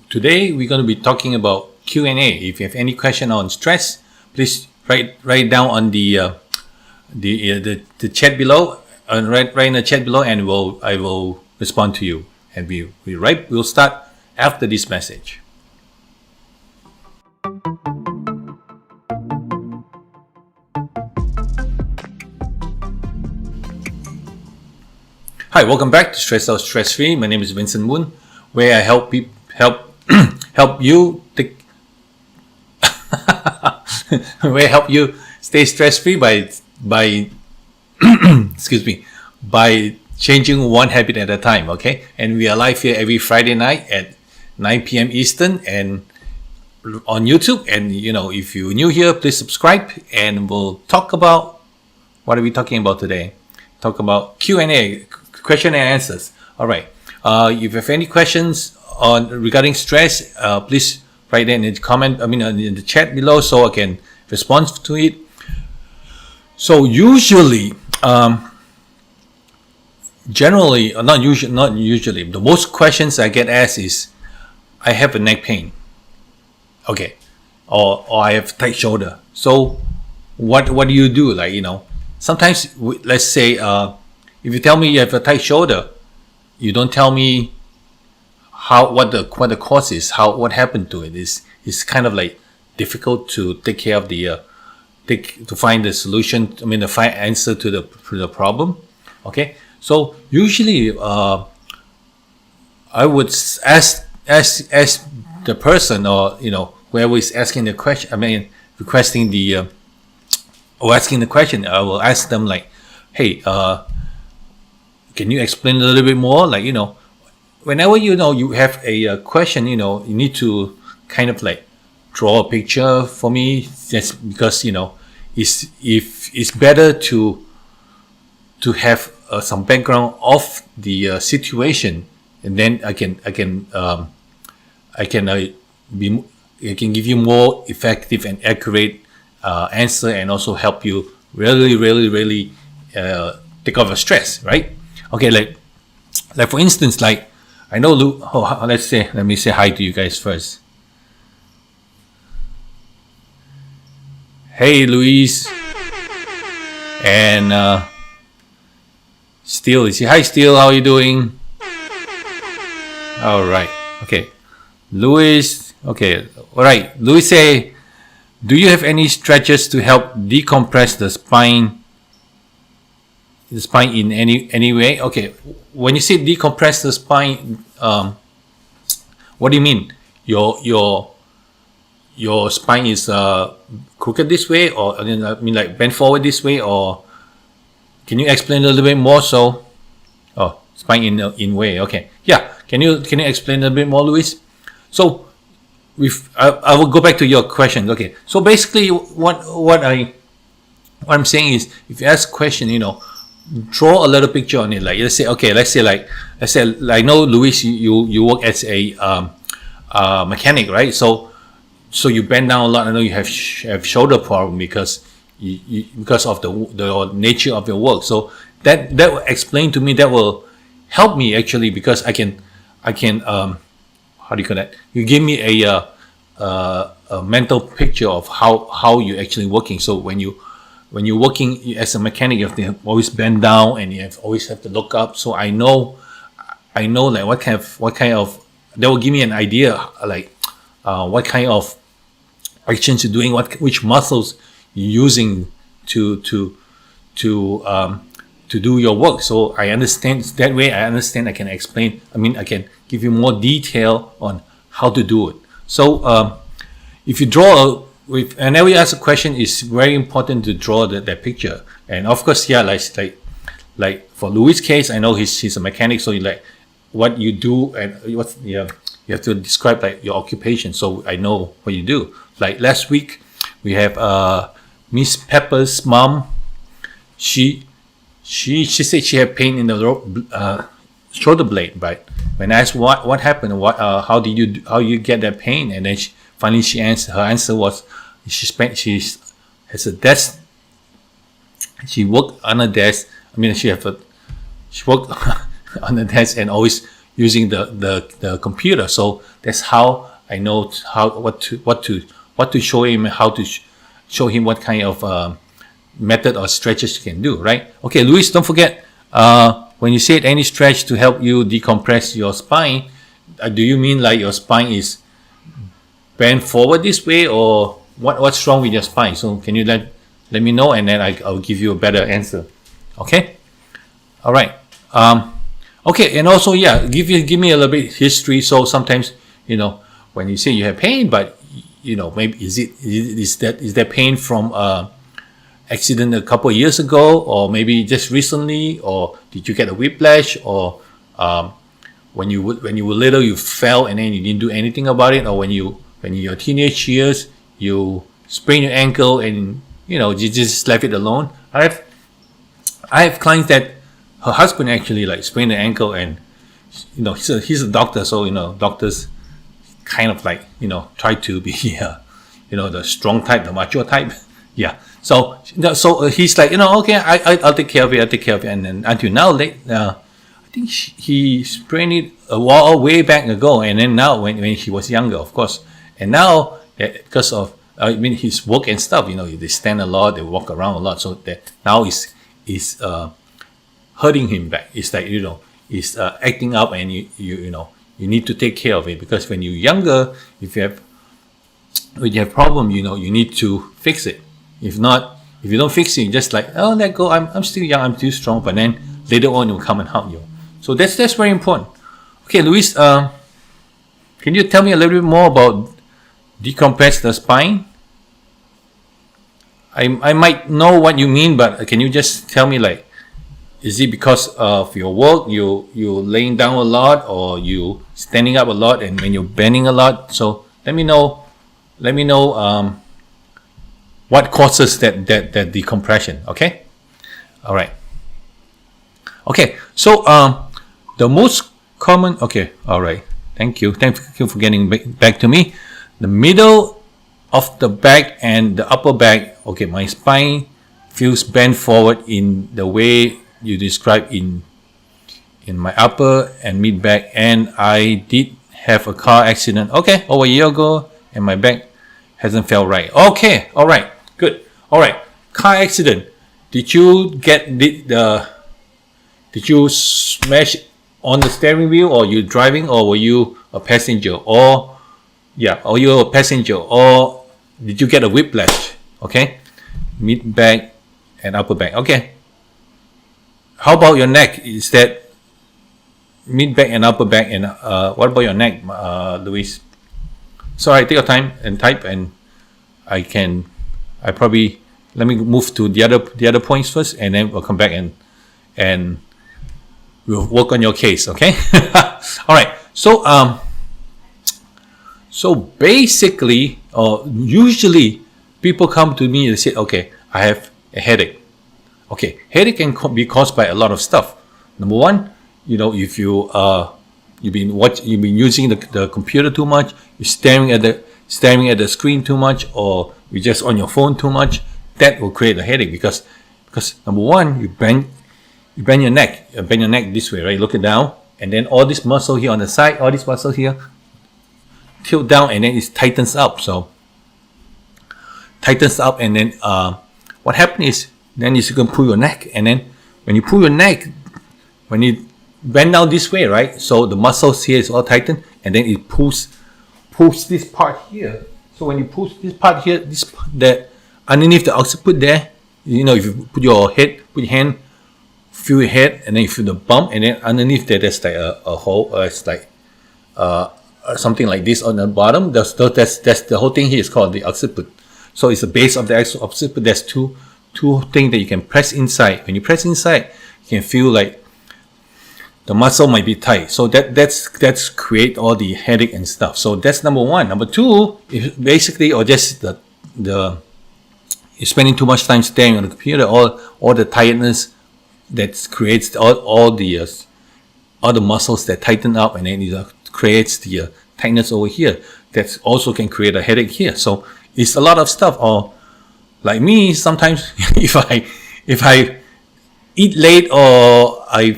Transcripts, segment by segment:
today we're going to be talking about Q&A. If you have any question on stress, please write down on the chat below, write in the chat below, and I will respond to you. And we'll start after this message. Hi, welcome back to Stress Out Stress Free. My name is Vincent Moon, where I help you stay stress free by by changing one habit at a time. Okay, and we are live here every Friday night at 9 p.m. Eastern and on YouTube. And if you're new here, please subscribe. And we'll talk about, what are we talking about today? Talk about Q&A, question and answers. All right. If you have any questions regarding stress, please write them in the chat below, so I can respond to it. So usually, not usually, the most questions I get asked is, I have a neck pain. Okay, or I have tight shoulder. So what do you do? Sometimes, let's say, if you tell me you have a tight shoulder, you don't tell me what the cause is, what happened to it. It's kind of like difficult to take care of to find the solution. The find answer to the problem. Okay, so usually I would ask the person, or whoever is asking the question. Requesting the or asking the question. I will ask them like, hey, can you explain a little bit more? Whenever you have a question, you need to kind of like draw a picture for me. Just because it's better to have some background of the situation, and then I can give you more effective and accurate answer, and also help you really take off the stress, right? Okay, like for instance, I know let me say hi to you guys first. Hey, Luis. And Steele. Hi, Steele. How are you doing? All right. Okay. Luis. Okay. All right. Luis say, do you have any stretches to help decompress the spine in any way? Okay. When you say decompress the spine, what do you mean? Your spine is crooked this way, or like bent forward this way, or can you explain a little bit more? So, spine in way. Okay, yeah. Can you explain a bit more, Luis? So, I will go back to your question. Okay. So basically, what I'm saying is, if you ask a question, draw a little picture on it. Let's say I know, Luis, you work as a mechanic, right? So you bend down a lot. I know you have shoulder problem because of the nature of your work. So that will explain to me. That will help me actually, because I can how do you call that? You give me a mental picture of how you're actually working. So when you're working as a mechanic, you have to always bend down, and you always have to look up. So I know like what kind of that will give me an idea, like what kind of actions you're doing, which muscles you're using to do your work. So I understand that way. I can explain. I can give you more detail on how to do it. So if you draw whenever you ask a question, it's very important to draw that picture. And of course, yeah, like for Louis' case, I know he's a mechanic, so what you do, and you have to describe like your occupation, so I know what you do. Like last week, we have Miss Pepper's mom. She said she had pain in the shoulder blade, but when I asked what happened, how you get that pain, and then finally her answer was she has a desk. She worked on a desk. She worked on the desk and always using the computer. So that's how I know what to show him, how to show him what kind of method or stretches you can do, right? Okay, Luis, don't forget, when you said any stretch to help you decompress your spine, do you mean like your spine is bent forward this way, or what's wrong with your spine? So can you let me know, and then I'll give you a better answer. Okay, all right. Okay, and also, yeah, give me a little bit history. So sometimes, when you say you have pain, but maybe is that pain from accident a couple of years ago, or maybe just recently, or did you get a whiplash, or when you were little you fell and then you didn't do anything about it, or when in your teenage years you sprained your ankle and you just left it alone. I have clients that her husband actually like sprained the ankle, and he's a doctor, so doctors kind of like try to be the strong type, the mature type. Yeah. So he's like, okay, I'll take care of it, and then until now, I think he sprained it a while way back ago, and then now when he was younger, of course, and now because of his work and stuff, they stand a lot, they walk around a lot, so that now is hurting him back. It's like is acting up, and you need to take care of it, because when you're younger, if you have problem, you need to fix it. If not, if you don't fix it, just like, oh, let go, I'm still young, I'm still strong, but then later on it will come and harm you. So that's very important. Okay, Luis, can you tell me a little bit more about decompress the spine? I might know what you mean, but can you just tell me, like, is it because of your work, you laying down a lot, or you standing up a lot, and when you're bending a lot? So let me know what causes that decompression. Okay, all right. Okay, so the most common. Okay, all right. Thank you for getting back to me. The middle of the back and the upper back. Okay, my spine feels bent forward in the way you described in my upper and mid back, and I did have a car accident. Okay, over a year ago, and my back hasn't felt right. Okay, all right. Good. All right. Car accident. Did you smash on the steering wheel, or you driving, or were you a passenger? Or you a passenger, or did you get a whiplash? Okay. Mid back and upper back. Okay. How about your neck? Is that mid back and upper back? And what about your neck, Luis? Sorry, take your time and type, and let me move to the other points first, and then we'll come back and we'll work on your case. Okay. All right. So basically, usually people come to me and say, okay, I have a headache. Okay, headache can be caused by a lot of stuff. Number one, if you've been using the computer too much, you're staring at the screen too much, or you're just on your phone too much, that will create a headache, because number one, you bend your neck this way, right? Look it down, and then all this muscle here on the side, all this muscle here tilt down, and then it tightens up. And then what happens is, then you can pull your neck, and then when you pull your neck, when you bend down this way, right? So the muscles here is all tightened, and then it pulls this part here. So when you push this part here, that underneath the occiput there, if you put your hand, feel your head, and then you feel the bump, and then underneath there, there's like a hole. It's like something like this on the bottom. That's the whole thing here is called the occiput. So it's the base of the occiput. There's two things that you can press inside. When you press inside, you can feel like the muscle might be tight. So that's create all the headache and stuff. So that's number one. Number two is basically, or just you're spending too much time staring on the computer, all the tiredness that creates all the muscles that tighten up, and then it creates the tightness over here. That also can create a headache here. So it's a lot of stuff. Or like me, sometimes if I eat late, or I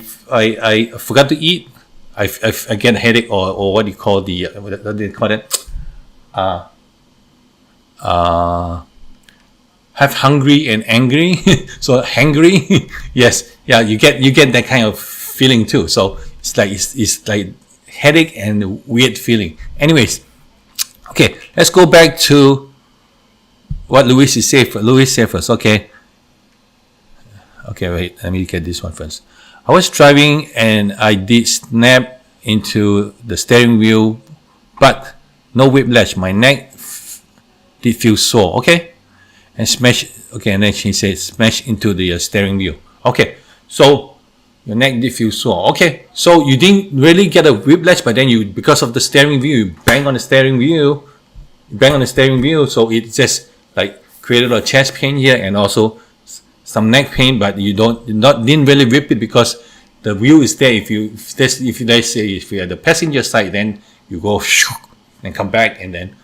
forgot to eat, I get a headache, or what do you call the what do you call it? Have hungry and angry. So hangry. Yes, yeah, you get that kind of feeling too. So it's like headache and weird feeling. Anyways, okay, let's go back to what Louis said first. Okay, wait, let me get this one first. I was driving and I did snap into the steering wheel, but no whiplash. My neck did feel sore. Okay, and smash. Okay, and then she said smash into the steering wheel. Okay, so your neck did feel sore. Okay, so you didn't really get a whiplash, but then because of the steering wheel, you bang on the steering wheel. So it just like created a chest pain here and also some neck pain, but you didn't really rip it because the wheel is there. If you're at the passenger side, then you go and come back, and then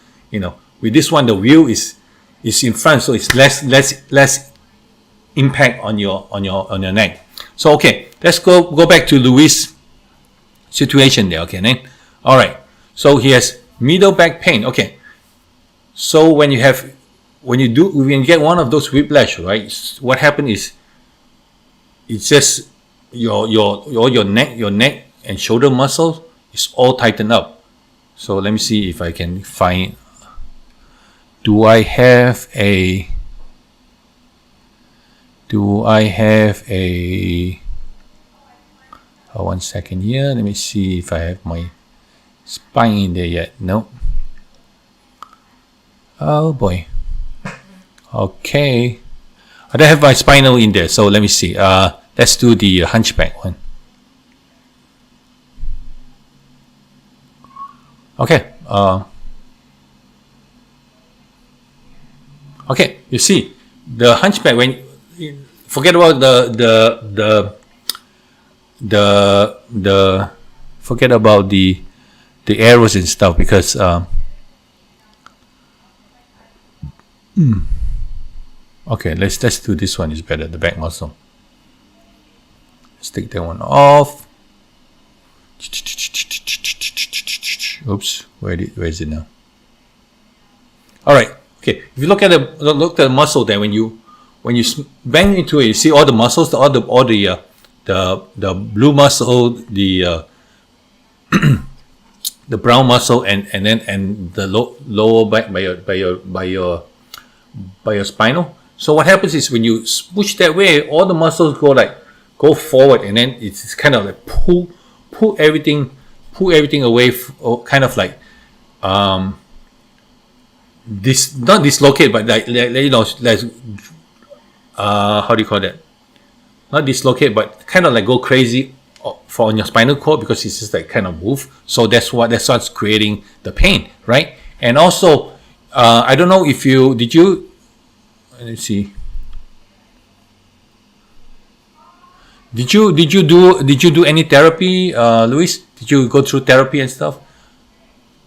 with this one the wheel is in front, so it's less impact on your neck. So okay, let's go back to Louis' situation there. Okay, then all right. So he has middle back pain. Okay, so when you get one of those whiplash, right? What happens is it's just your neck and shoulder muscles is all tightened up. So let me see if I can find. Do I have a 1 second here. Let me see if I have my spine in there yet. No. Oh boy. Okay. I don't have my spinal in there, so let me see. Let's do the hunchback one. Okay. Okay. You see, the hunchback, when forget about forget about the arrows and stuff, because okay, let's do this one. Is better, the back muscle. Let's take that one off. Oops, where is it now? All right. Okay, if you look at the muscle there, when you bang into it, you see all the muscles, all the blue muscle, the the brown muscle, and the lower back by your spinal. So what happens is when you push that way, all the muscles go forward, and then it's kind of like pull everything away, kind of like not dislocate, but like how do you call that? Not dislocate, but kind of like go crazy on your spinal cord, because it's just like kind of move. So that's what's creating the pain, right? And also, I don't know if let's see. Did you do any therapy, Luis? Did you go through therapy and stuff?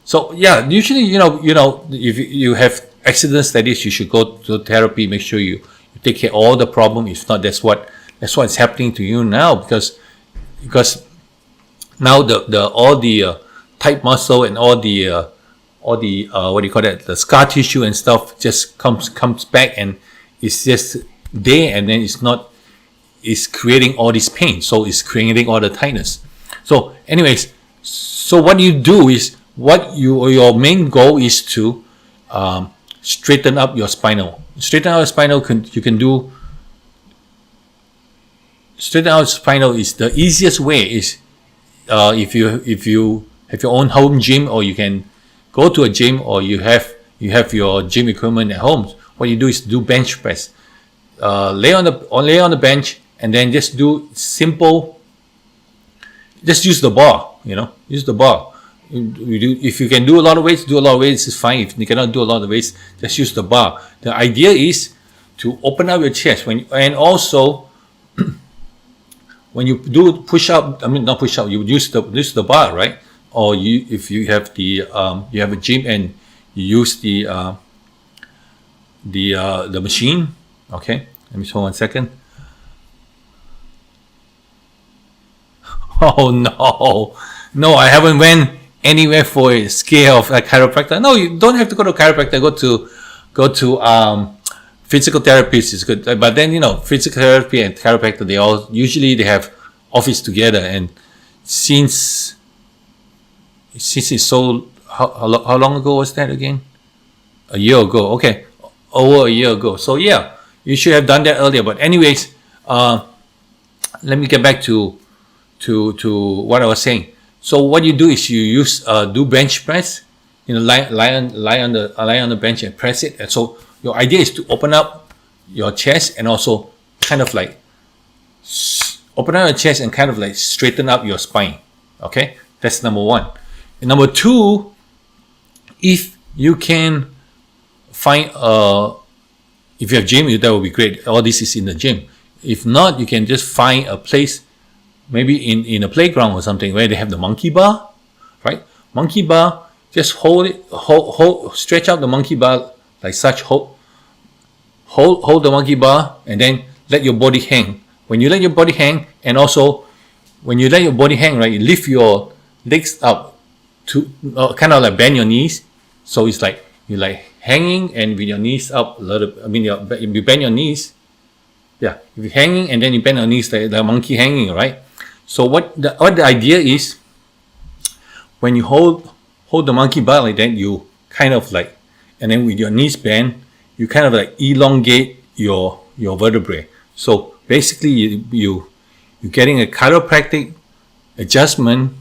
So yeah, usually if you have accidents like this, you should go to therapy. Make sure you take care of all the problem. If not, that's what's happening to you now, because now all the tight muscle and all the what do you call that, the scar tissue and stuff just comes back, and it's just there, and then it's creating all this pain. So it's creating all the tightness. So anyways, so what you do is, your main goal is to straighten up your spinal. Straighten out your spinal. Straighten out spinal is the easiest way. Is if you have your own home gym, or you can go to a gym, or you have your gym equipment at home. What you do is do bench press. Lay on the bench, and then just do simple. Just use the bar. Use the bar. If you can do a lot of weights, do a lot of weights. It's fine. If you cannot do a lot of weights, just use the bar. The idea is to open up your chest and also when you do push up. Not push up. You use the bar, right? Or if you have you have a gym and you use the machine. Okay, let me hold 1 second. Oh no, No, I haven't went anywhere for a scale of a chiropractor. No, you don't have to go to chiropractor. Go to physical therapist is good. But then physical therapy and chiropractor, they have office together. And since it's so how long ago was that again? A year ago. Okay, over a year ago. So yeah, you should have done that earlier. But anyways, let me get back to what I was saying. So what you do is you do bench press. Lie on the bench and press it. And so your idea is to open up your chest and also kind of like open up your chest and kind of like straighten up your spine. Okay, that's number one. And number two, if you can find if you have gym, that would be great. All this is in the gym. If not, you can just find a place, maybe in a playground or something, where they have the monkey bar, right? Monkey bar, just hold stretch out the monkey bar like such. Hold the monkey bar and then let your body hang. When you let your body hang, and also when you let your body hang, right, you lift your legs up to kind of like bend your knees. So it's like you're like hanging and with your knees up a little. I mean, you bend your knees. Yeah, if you're hanging and then you bend your knees like the monkey hanging, right? So what the idea is, when you hold the monkey bar like that, you kind of like, and then with your knees bent, you kind of like elongate your vertebrae. So basically, you're getting a chiropractic adjustment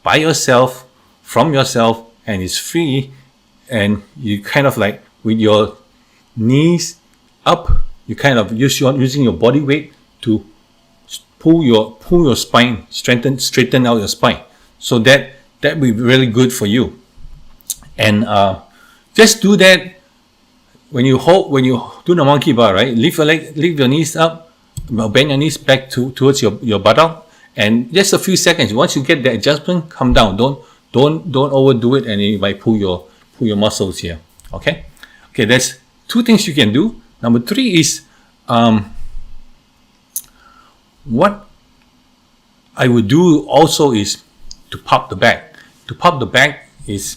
by yourself, from yourself, and it's free. And you kind of like, with your knees up, you kind of using your body weight to pull your spine, straighten out your spine. So that will be really good for you. And just do that when you do the monkey bar, right? Lift your knees up, bend your knees back towards your buttock, and just a few seconds. Once you get the adjustment, come down. Don't overdo it, and you might pull your muscles here. Okay, that's two things you can do. Number three is what I would do also is to pop the back. To pop the back is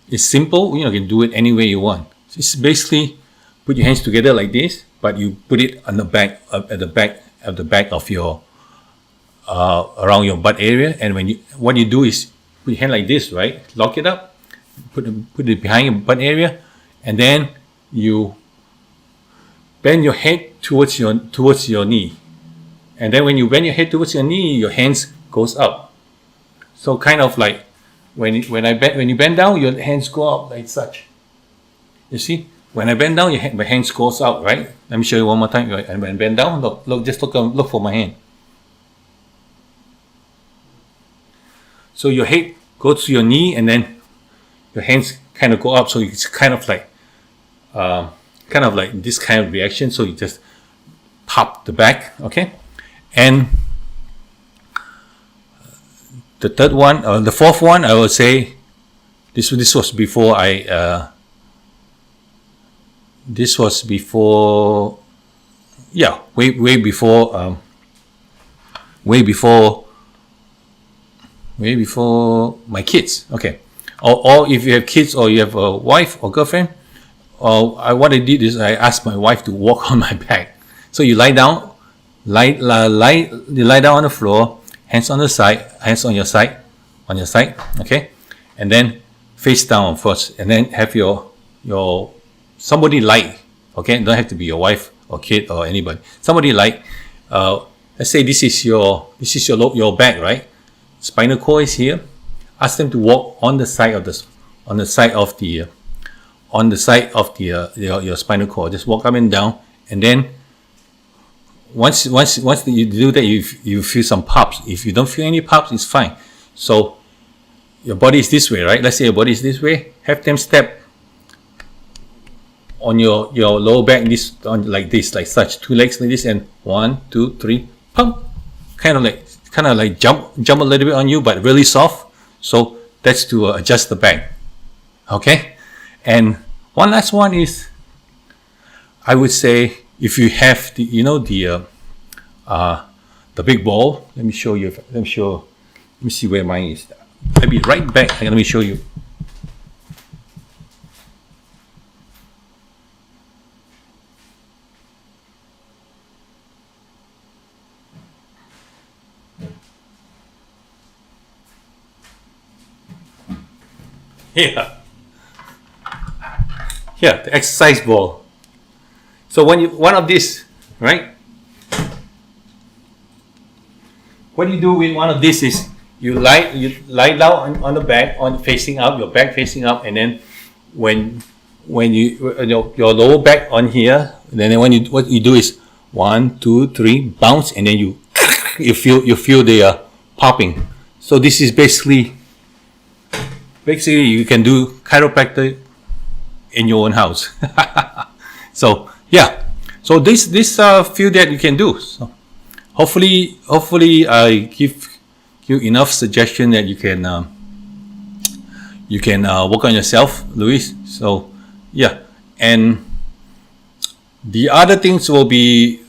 it's simple. You can do it any way you want. It's basically put your hands together like this, but you put it on the back, at the back of your around your butt area. And what you do is put your hand like this, right? Lock it up, put it behind your butt area, and then you bend your head towards your knee. And then when you bend your head towards your knee, your hands goes up. So kind of like when you bend down, your hands go up like such. You see, when I bend down, my hands goes out, right? Let me show you one more time. And when I bend down, look for my hand. So your head goes to your knee, and then your hands kind of go up. So it's kind of like this kind of reaction. So you just pop the back, okay? And the third one, the fourth one, I would say, this was before way before my kids. Okay, or if you have kids or you have a wife or girlfriend, what I did is I asked my wife to walk on my back. So you lie down, you lie down on the floor, hands on your side, okay, and then face down first, and then have your somebody light, okay, don't have to be your wife or kid or anybody, somebody light. Let's say this is your back, right? Spinal cord is here. Ask them to walk on the side of your spinal cord. Just walk up and down, and then once you do that, you feel some pops. If you don't feel any pops, it's fine. So your body is this way, right? Let's say your body is this way. Have them step on your lower back, like such, two legs like this, and 1, 2, 3, pump. Kind of like jump a little bit on you, but really soft. So that's to adjust the back. Okay. And one last one is, I would say, if you have the the big ball. Let me show you. Let me see where mine is. I'll be right back. Let me show you. Here, the exercise ball. So when you one of these, right? What you do with one of these is you lie down on the back, facing up, your back facing up, and then when your lower back on here, then what you do is 1, 2, 3, bounce, and then you feel the popping. So this is basically you can do chiropractic in your own house. So yeah, so this few that you can do. So hopefully I give you enough suggestion that you can work on yourself, Luis. So yeah, and the other things will be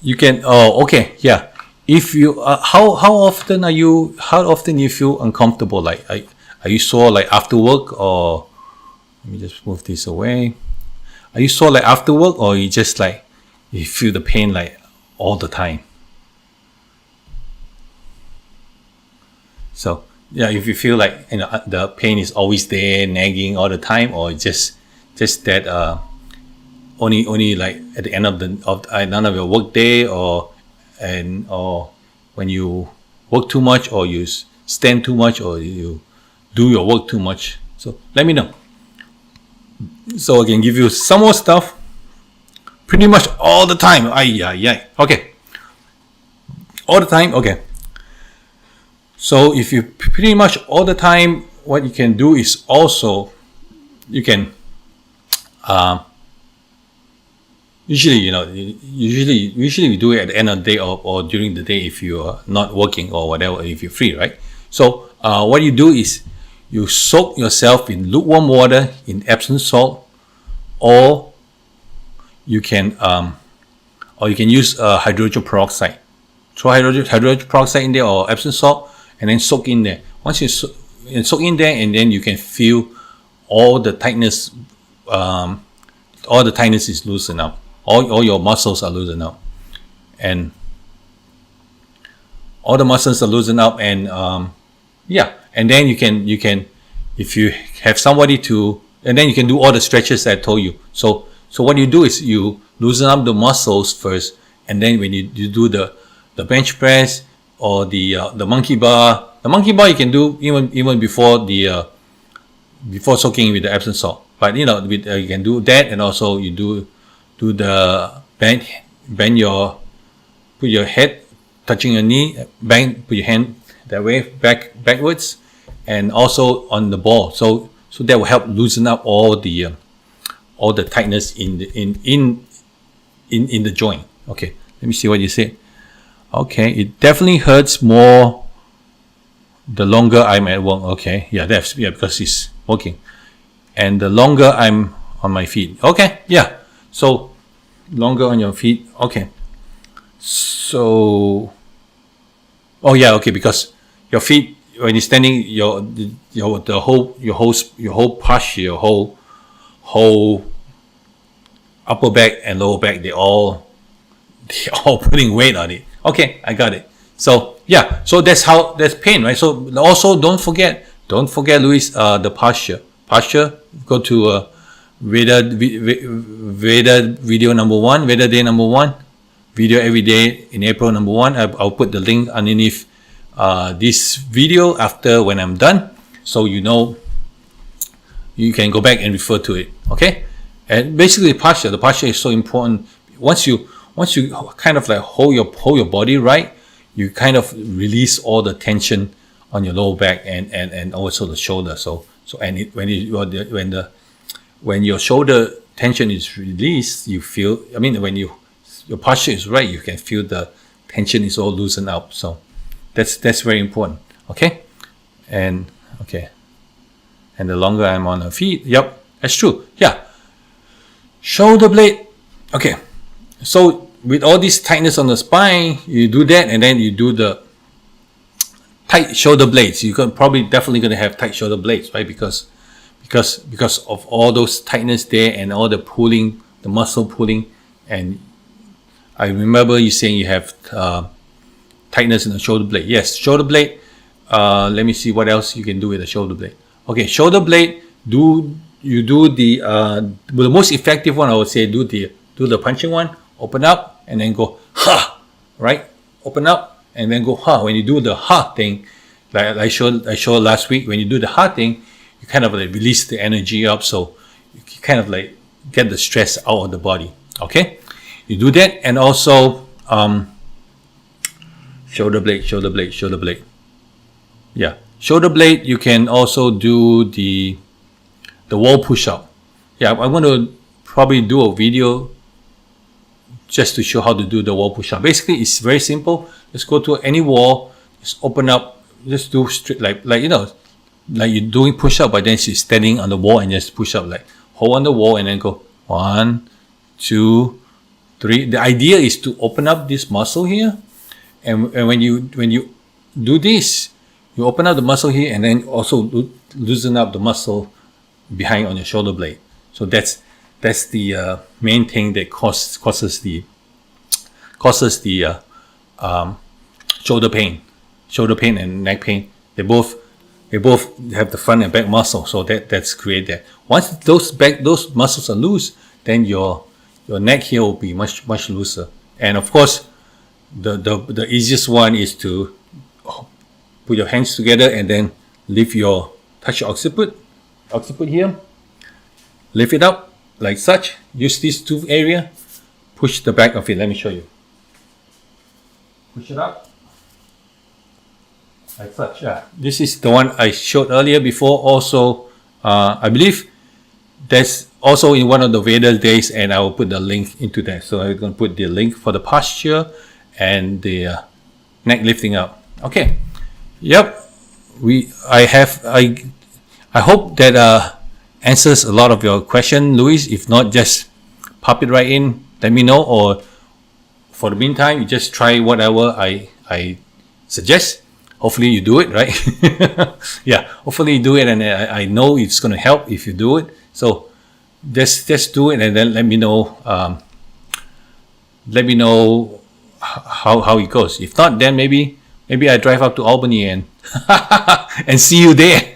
you can if you how often you feel uncomfortable, like are you sore like after work, or let me just move this away. Are you sore like after work, or you just like you feel the pain like all the time? So yeah, if you feel like the pain is always there, nagging all the time, or just that only like at the end of your work day, or when you work too much, or you stand too much, or you do your work too much. So let me know. So I can give you some more stuff. Pretty much all the time. Okay. All the time. Okay. So if you pretty much all the time, what you can do is also you can usually we do it at the end of the day, or during the day if you are not working or whatever, if you're free, right? So what you do is you soak yourself in lukewarm water in Epsom salt, or you can use hydrogen peroxide. Throw hydrogen peroxide in there, or Epsom salt, and then soak in there. Once you soak in there, and then you can feel all the tightness is loosened up. All your muscles are loosened up, and all the muscles are loosened up, and and then you can if you have somebody and then you can do all the stretches that I told you. So what you do is you loosen up the muscles first, and then when you do the bench press, or the monkey bar. The monkey bar you can do even before before soaking with the Epsom salt. But you can do that, and also you do the put your head touching your knee, put your hand that way backwards, and also on the ball. So that will help loosen up all the tightness in the joint. Okay, let me see what you say. Okay, it definitely hurts more the longer I'm at work. Okay, because it's working, and the longer I'm on my feet. Okay, yeah. So longer on your feet. Okay. So, because your feet when you're standing, your whole posture, your whole upper back and lower back, they're all putting weight on it. Okay, I got it. So yeah, so that's pain, right? So also don't forget, Luis, the posture. Go to VEDA video number 1, VEDA day number 1, video every day in April number 1. I'll put the link underneath this video after when I'm done, so you can go back and refer to it. Okay, and basically the posture is so important. Once you kind of like hold your body right, you kind of release all the tension on your lower back and also the shoulder. When your shoulder tension is released, you feel, when your posture is right, you can feel the tension is all loosened up. So that's very important. Okay, and the longer I'm on her feet, yep, that's true. Yeah, shoulder blade. Okay, so with all this tightness on the spine, you do that, and then you do the tight shoulder blades. You're probably definitely going to have tight shoulder blades, right? Because of all those tightness there and all the pulling, the muscle pulling. And I remember you saying you have tightness in the shoulder blade. Yes, shoulder blade. Let me see what else you can do with the shoulder blade. Okay, shoulder blade. Do the most effective one, I would say, do the punching one. Open up and then go ha, right? Open up and then go ha. When you do the ha thing, like I showed last week, when you do the ha thing, you kind of like release the energy up, so you kind of like get the stress out of the body. Okay, you do that, and also shoulder blade. Yeah, shoulder blade. You can also do the wall push up. Yeah, I'm going to probably do a video just to show how to do the wall push up. Basically, it's very simple. Just go to any wall, just open up, just do straight, like you're doing push up, but then she's standing on the wall and just push up, like hold on the wall and then go 1, 2, 3. The idea is to open up this muscle here, and when you do this, you open up the muscle here and then also loosen up the muscle behind on your shoulder blade. So that's the main thing that causes the shoulder pain and neck pain. They both have the front and back muscle, so that's create that. Once those muscles are loose, then your neck here will be much looser. And of course, the easiest one is to put your hands together and then touch your occiput here, lift it up like such. Use these two areas, push the back of it. Let me show you. Push it up like such. Yeah, this is the one I showed earlier before. Also, I believe that's also in one of the VEDA days, and I will put the link into that. So I'm going to put the link for the posture and the neck lifting up. Okay. Yep. I hope that answers a lot of your question, Luis. If not, just pop it right in. Let me know. Or for the meantime, you just try whatever I suggest. Hopefully you do it, right? Yeah, hopefully you do it, and I know it's going to help if you do it. So just do it, and then let me know. Let me know how it goes. If not, then maybe I drive up to Albany and and see you there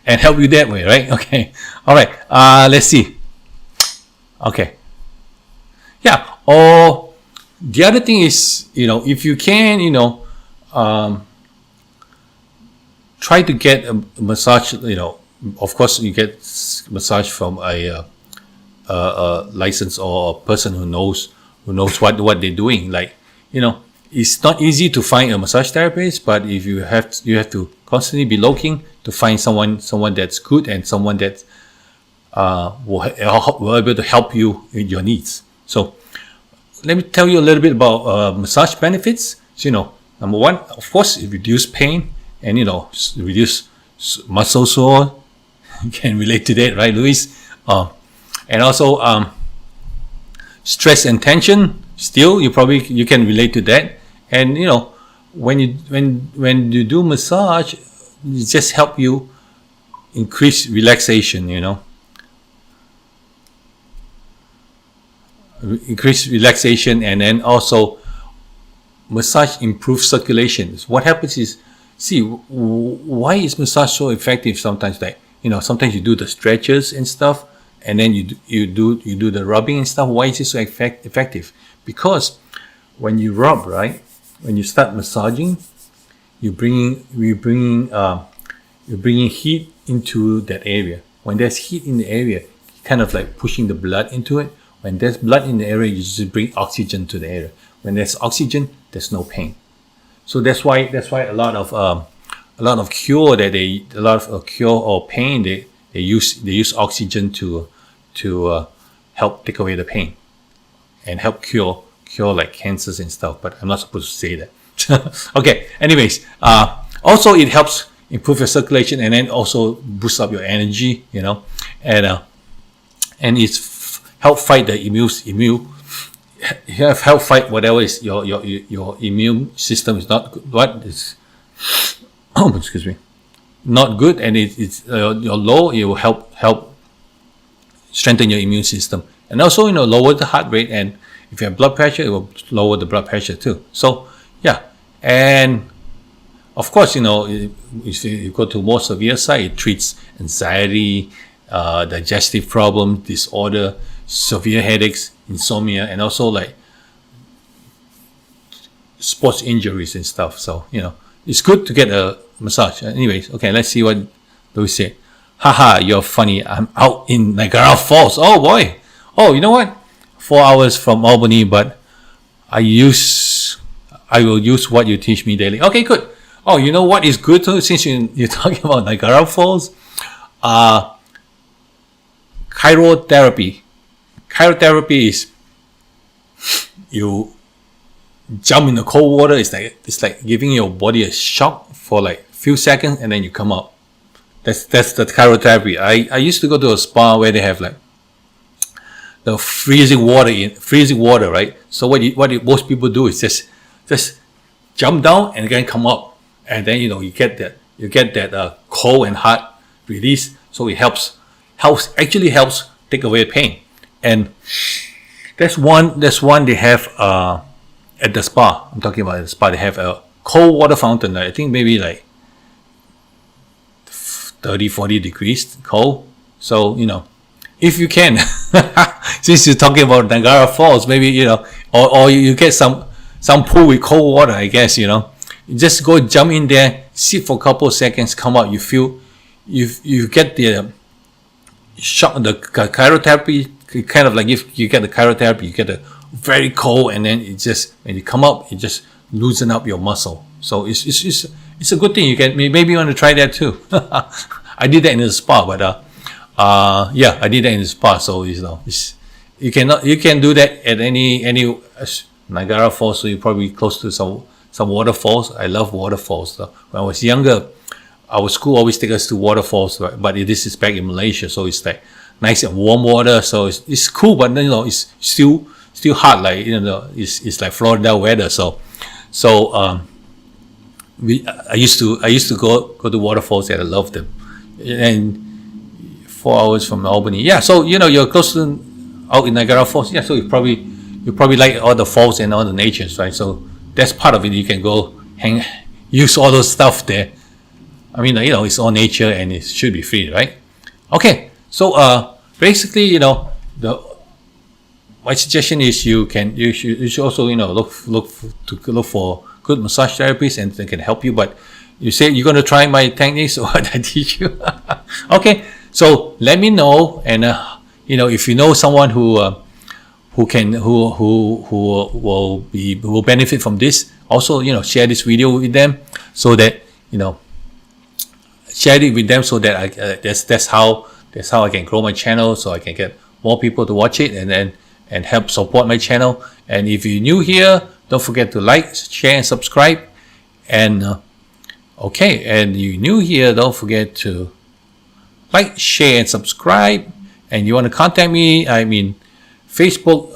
and help you that way, right? Okay. All right. Let's see. Okay. Yeah. Or the other thing is, if you can, try to get a massage. Of course, you get massage from a licensed or a person who knows what they're doing. Like, it's not easy to find a massage therapist, but if you have to constantly be looking to find someone that's good and someone that will be able to help you with your needs. So let me tell you a little bit about massage benefits. So, number one, of course, it reduces pain and reduce muscle sore. You can relate to that, right, Luis? And also stress and tension. Still, you can relate to that. And when you do massage, it just help you increase relaxation. Increase relaxation, and then also massage improves circulation. What happens is, why is massage so effective? Sometimes, sometimes you do the stretches and stuff, and then you do the rubbing and stuff. Why is it so effective? Because when you rub, right, when you start massaging, you're bringing heat into that area. When there's heat in the area, kind of like pushing the blood into it. When there's blood in the area, you just bring oxygen to the area. When there's oxygen, there's no pain. So that's why a lot of cure or pain, they use oxygen to help take away the pain and help cure like cancers and stuff. But I'm not supposed to say that. Okay. Anyways, also it helps improve your circulation and then also boost up your energy. And it's help fight the you have help fight whatever is your immune system is not good, what is oh, excuse me, not good, and it's you're low. It will help strengthen your immune system, and also lower the heart rate, and if you have blood pressure, it will lower the blood pressure too. So yeah, and of course, if you go to more severe side, it treats anxiety, digestive problem, disorder, severe headaches, insomnia, and also like sports injuries and stuff. So it's good to get a massage. Anyways, okay, let's see what Louis said. Haha, you're funny. I'm out in Niagara Falls. Oh boy. Oh, you know what? 4 hours from Albany, but I will use what you teach me daily. Okay, good. Oh, you know what is good too, since you're talking about Niagara Falls? Cryotherapy. Cryotherapy is you jump in the cold water. It's like giving your body a shock for like a few seconds, and then you come out. That's the cryotherapy. I used to go to a spa where they have like the freezing water, right? So what most people do is just jump down and then come up, and then you get that cold and hot release. So it helps take away pain. And that's one they have at the spa. I'm talking about the spa. They have a cold water fountain. I think maybe like 30-40 degrees cold. So if you can, since you're talking about Niagara Falls, maybe or you get some pool with cold water. I guess you just go jump in there, sit for a couple of seconds, come out. You feel you get the shock. The cryotherapy kind of like, if you get the cryotherapy, you get a very cold, and then when you come up, it just loosen up your muscle. So it's a good thing. You can maybe you want to try that too. I did that in the spa, but yeah, I did that in the spa. So you can do that at any Niagara Falls. So you're probably close to some waterfalls. I love waterfalls. So when I was younger, our school always take us to waterfalls, right? But this is back in Malaysia, so it's like nice and warm water. So it's cool, but then it's still hot, like it's like Florida weather. So I used to go to waterfalls, and I love them. And 4 hours from Albany, yeah. So you're close to out in Niagara Falls, yeah. So you probably like all the falls and all the natures, right? So that's part of it. You can go use all those stuff there. I mean, it's all nature, and it should be free, right? Okay, so basically, my suggestion is you should also look for good massage therapists, and they can help you. But you say you're going to try my techniques or what I teach you. Okay, so let me know, and if you know someone who will benefit from this, also share this video with them, so that share it with them, so that that's how I can grow my channel, so I can get more people to watch it, and help support my channel. And if you're new here, don't forget to like, share, and subscribe. And okay, and you're new here, don't forget to like, share, and subscribe. And you want to contact me, I mean Facebook,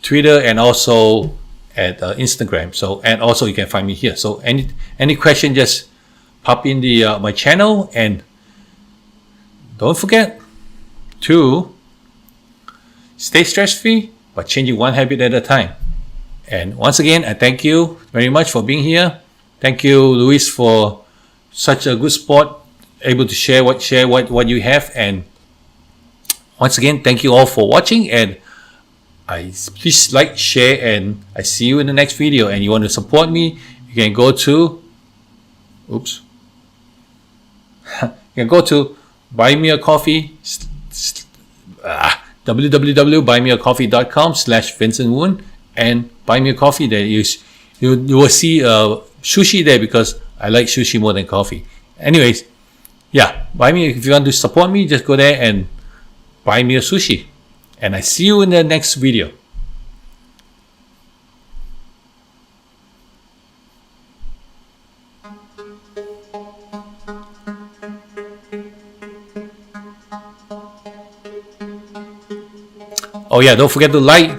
Twitter, and also at Instagram. So, and also you can find me here. So any question, just pop in the my channel, and don't forget to stay stress-free, but changing one habit at a time. And once again, I thank you very much for being here. Thank you, Luis, for such a good sport, able to share what you have. And once again, thank you all for watching, and please like, share, and I see you in the next video. And you want to support me, you can go to buy me a coffee, www.buymeacoffee.com/Vincent Woon, and buy me a coffee. There you will see sushi there, because I like sushi more than coffee. Anyways, yeah, buy me. If you want to support me, just go there and buy me a sushi. And I see you in the next video. Oh yeah, don't forget to like,